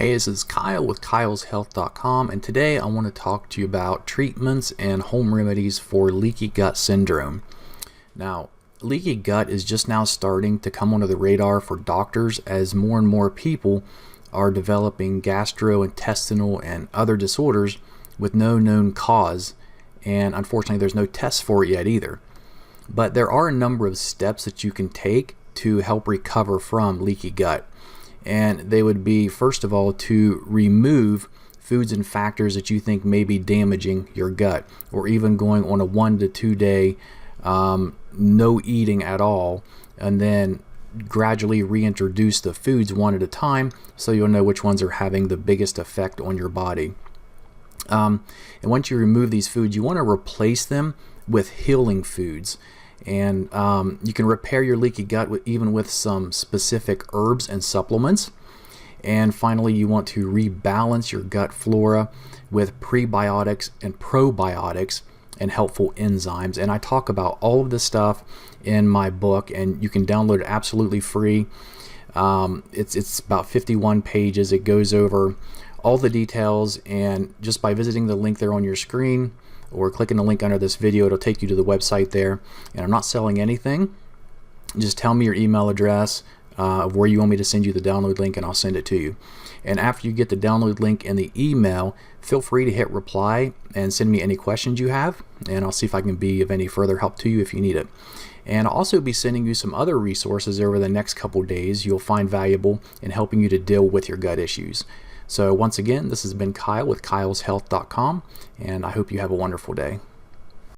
Hey, this is Kyle with kyleshealth.com, and today I want to talk to you about treatments and home remedies for leaky gut syndrome. Now, leaky gut is just now starting to come under the radar for doctors as more and more people are developing gastrointestinal and other disorders with no known cause, and unfortunately there's no test for it yet either. But there are a number of steps that you can take to help recover from leaky gut. And they would be, first of all, to remove foods and factors that you think may be damaging your gut, or even going on a 1 to 2 day no eating at all, and then gradually reintroduce the foods one at a time so you'll know which ones are having the biggest effect on your body. And once you remove these foods, you want to replace them with healing foods. And you can repair your leaky gut even with some specific herbs and supplements. And finally, you want to rebalance your gut flora with prebiotics and probiotics and helpful enzymes. And I talk about all of this stuff in my book, and you can download it absolutely free. It's about 51 pages. It goes over all the details, and just by visiting the link there on your screen or clicking the link under this video, it'll take you to the website there. And I'm not selling anything. Just tell me your email address of where you want me to send you the download link, and I'll send it to you. And after you get the download link in the email, feel free to hit reply and send me any questions you have, and I'll see if I can be of any further help to you if you need it. And I'll also be sending you some other resources over the next couple days you'll find valuable in helping you to deal with your gut issues. So once again, this has been Kyle with kyleshealth.com, and I hope you have a wonderful day.